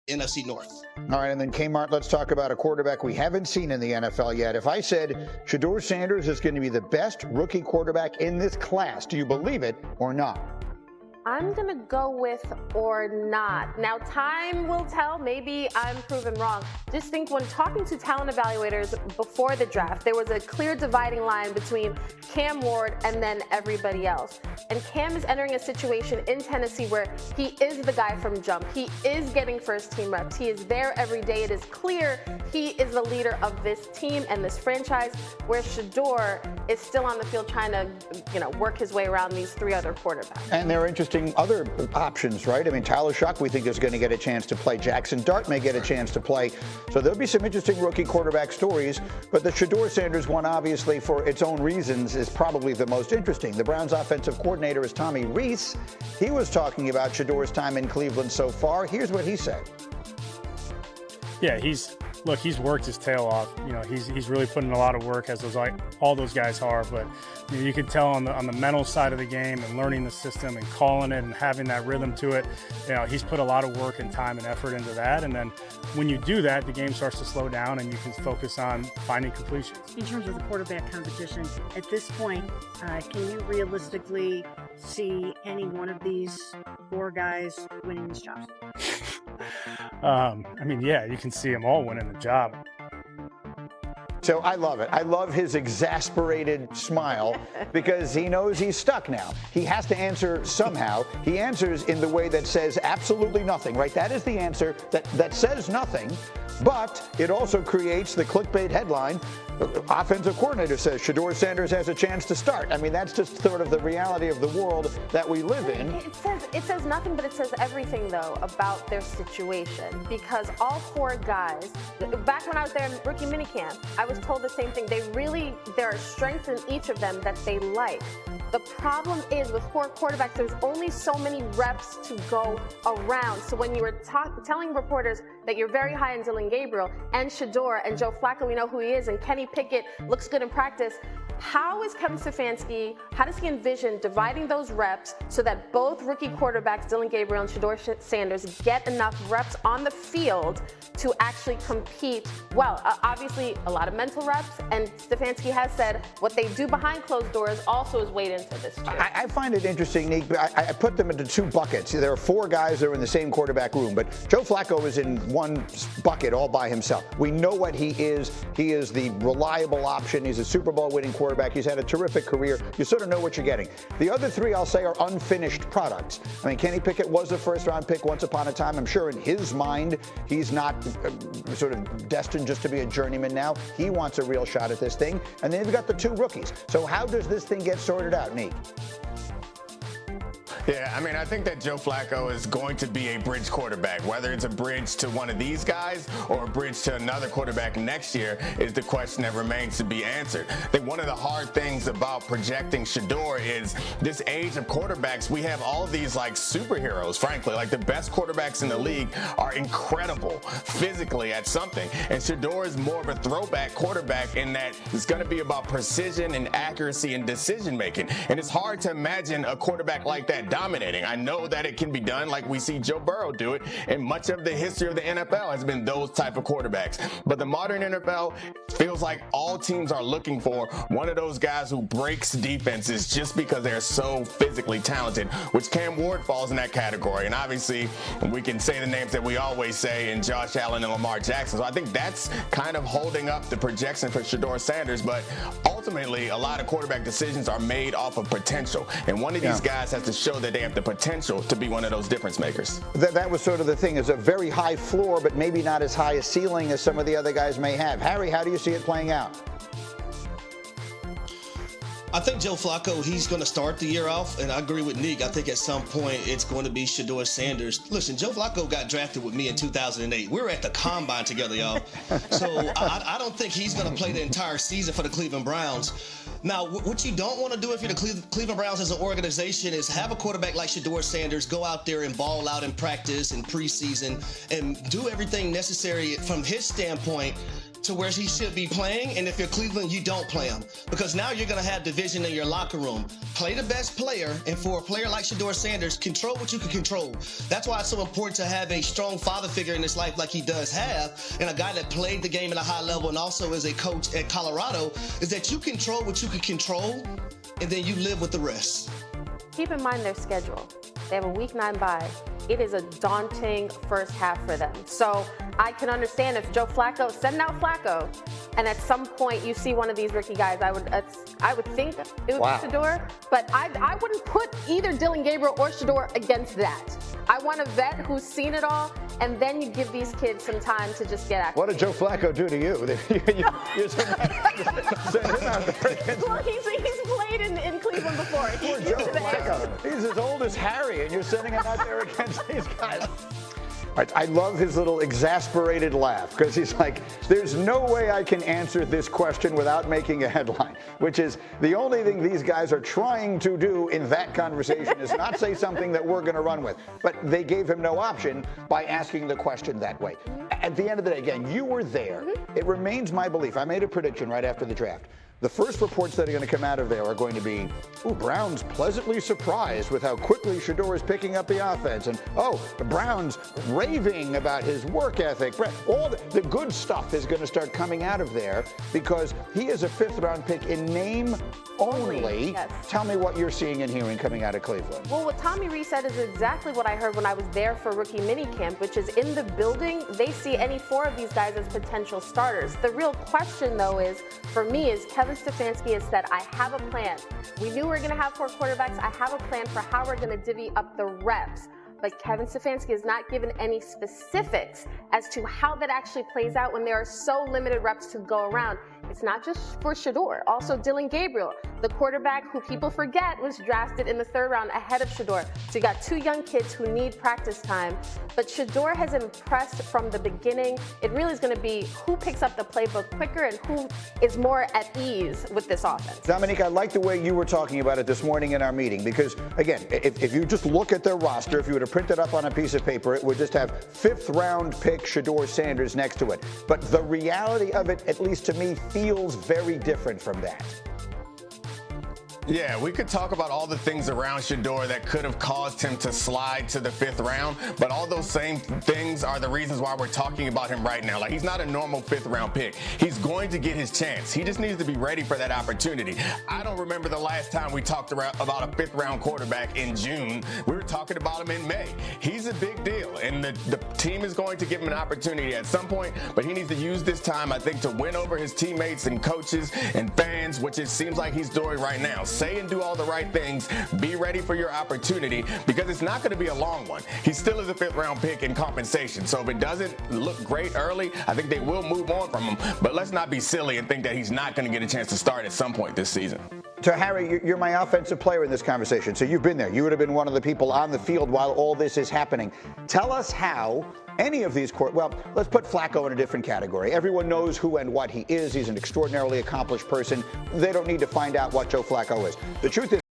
NFC North. All right, and then Kmart, let's talk about a quarterback we haven't seen in the NFL yet. If I said Shedeur Sanders is going to be the best rookie quarterback in this class, do you believe it or not? I'm going to go with or not. Now, time will tell. Maybe I'm proven wrong. Just think when talking to talent evaluators before the draft, there was a clear dividing line between Cam Ward and then everybody else. And Cam is entering a situation in Tennessee where he is the guy from jump. He is getting first team reps. He is there every day. It is clear he is the leader of this team and this franchise, where Shedeur is still on the field trying to, work his way around these three other quarterbacks. And they're interesting other options, right? I mean, Tyler Shuck, we think, is going to get a chance to play. Jackson Dart may get a chance to play. So there'll be some interesting rookie quarterback stories. But the Shedeur Sanders one, obviously, for its own reasons, is probably the most interesting. The Browns' offensive coordinator is Tommy Rees. He was talking about Shedeur's time in Cleveland so far. Here's what he said. Yeah, he's worked his tail off. He's really putting a lot of work, as all those guys are. But you can tell on the mental side of the game and learning the system and calling it and having that rhythm to it. He's put a lot of work and time and effort into that. And then when you do that, the game starts to slow down and you can focus on finding completions. In terms of the quarterback competition, at this point, can you realistically see any one of these four guys winning these jobs? Yeah, you can see them all winning the job. So I love it. I love his exasperated smile because he knows he's stuck now. He has to answer somehow. He answers in the way that says absolutely nothing, right? That is the answer that says nothing, but it also creates the clickbait headline. Offensive coordinator says Shedeur Sanders has a chance to start. I mean, that's just sort of the reality of the world that we live in. It says nothing, but it says everything, though, about their situation. Because all four guys, back when I was there in rookie minicamp, I was told the same thing. There are strengths in each of them that they like. The problem is with four quarterbacks, there's only so many reps to go around. So when you were telling reporters that you're very high on Dylan Gabriel and Shedeur and Joe Flacco, we know who he is, and Kenny Pickett looks good in practice, how is Kevin Stefanski, how does he envision dividing those reps so that both rookie quarterbacks, Dylan Gabriel and Shedeur Sanders, get enough reps on the field to actually compete well? Obviously, a lot of mental reps, and Stefanski has said what they do behind closed doors also is weighed into this too. I find it interesting, Nick. I put them into two buckets. There are four guys that are in the same quarterback room, but Joe Flacco is in one bucket all by himself. We know what he is. He is the reliable option. He's a Super Bowl winning quarterback. He's had a terrific career. You sort of know what you're getting. The other three, I'll say, are unfinished products. I mean, Kenny Pickett was a first-round pick once upon a time. I'm sure in his mind, he's not sort of destined just to be a journeyman now. He wants a real shot at this thing. And then you've got the two rookies. So how does this thing get sorted out, Nick? Yeah, I think that Joe Flacco is going to be a bridge quarterback. Whether it's a bridge to one of these guys or a bridge to another quarterback next year is the question that remains to be answered. I think one of the hard things about projecting Shedeur is this age of quarterbacks, we have all these like superheroes, frankly. Like the best quarterbacks in the league are incredible physically at something. And Shedeur is more of a throwback quarterback in that it's going to be about precision and accuracy and decision making. And it's hard to imagine a quarterback like that dominating. I know that it can be done like we see Joe Burrow do it, and much of the history of the NFL has been those type of quarterbacks. But the modern NFL feels like all teams are looking for one of those guys who breaks defenses just because they're so physically talented, which Cam Ward falls in that category. And obviously, we can say the names that we always say in Josh Allen and Lamar Jackson. So I think that's kind of holding up the projection for Shedeur Sanders. But ultimately, a lot of quarterback decisions are made off of potential. And one of these guys has to show that they have the potential to be one of those difference makers. That was sort of the thing, is a very high floor, but maybe not as high a ceiling as some of the other guys may have. Harry, how do you see it playing out? I think Joe Flacco, he's going to start the year off, and I agree with Nick. I think at some point it's going to be Shedeur Sanders. Listen, Joe Flacco got drafted with me in 2008. We were at the Combine together, y'all. So I don't think he's going to play the entire season for the Cleveland Browns. Now, what you don't want to do if you're the Cleveland Browns as an organization is have a quarterback like Shedeur Sanders go out there and ball out in practice and preseason and do everything necessary from his standpoint to where he should be playing, and if you're Cleveland, you don't play him. Because now you're going to have division in your locker room. Play the best player, and for a player like Shedeur Sanders, control what you can control. That's why it's so important to have a strong father figure in his life like he does have, and a guy that played the game at a high level and also is a coach at Colorado, is that you control what you can control, and then you live with the rest. Keep in mind their schedule. They have a week 9 bye. It is a daunting first half for them. So I can understand if Joe Flacco, send out Flacco, and at some point you see one of these rookie guys, I would think it would be Shedeur, but I wouldn't put either Dillon Gabriel or Shedeur against that. I want a vet who's seen it all, and then you give these kids some time to just get active. What did Joe Flacco do to you? You're send him out there against... Well, he's played in Cleveland before. Poor Joe Flacco. He's as old as Harry, and you're sending him out there against these guys. I love his little exasperated laugh, because he's like, there's no way I can answer this question without making a headline, which is the only thing these guys are trying to do in that conversation is not say something that we're going to run with. But they gave him no option by asking the question that way. At the end of the day, again, you were there. It remains my belief. I made a prediction right after the draft. The first reports that are going to come out of there are going to be, Browns pleasantly surprised with how quickly Shedeur is picking up the offense. And, the Browns raving about his work ethic. All the good stuff is going to start coming out of there because he is a 5th-round pick in name only. Yes. Tell me what you're seeing and hearing coming out of Cleveland. Well, what Tommy Rees said is exactly what I heard when I was there for rookie minicamp, which is in the building, they see any 4 of these guys as potential starters. The real question, though, is, for me, is Kevin Stefanski has said, I have a plan. We knew we were going to have 4 quarterbacks. I have a plan for how we're going to divvy up the reps. But Kevin Stefanski has not given any specifics as to how that actually plays out when there are so limited reps to go around. It's not just for Shedeur. Also, Dillon Gabriel, the quarterback who people forget was drafted in the 3rd round ahead of Shedeur. So you got 2 young kids who need practice time. But Shedeur has impressed from the beginning. It really is going to be who picks up the playbook quicker and who is more at ease with this offense. Dominique, I like the way you were talking about it this morning in our meeting because, again, if you just look at their roster, if you were to print it up on a piece of paper, it would just have 5th-round pick Shedeur Sanders next to it. But the reality of it, at least to me, feels very different from that. Yeah, we could talk about all the things around Shedeur that could have caused him to slide to the 5th round, but all those same things are the reasons why we're talking about him right now. Like, he's not a normal 5th round pick. He's going to get his chance. He just needs to be ready for that opportunity. I don't remember the last time we talked about a 5th round quarterback in June. We were talking about him in May. He's a big deal, and the team is going to give him an opportunity at some point, but he needs to use this time, I think, to win over his teammates and coaches and fans, which it seems like he's doing right now. Say and do all the right things. Be ready for your opportunity because it's not going to be a long one. He still is a 5th round pick in compensation. So if it doesn't look great early, I think they will move on from him. But let's not be silly and think that he's not going to get a chance to start at some point this season. So, Harry, you're my offensive player in this conversation. So you've been there. You would have been one of the people on the field while all this is happening. Tell us how any of these let's put Flacco in a different category. Everyone knows who and what he is. He's an extraordinarily accomplished person. They don't need to find out what Joe Flacco is. The truth is,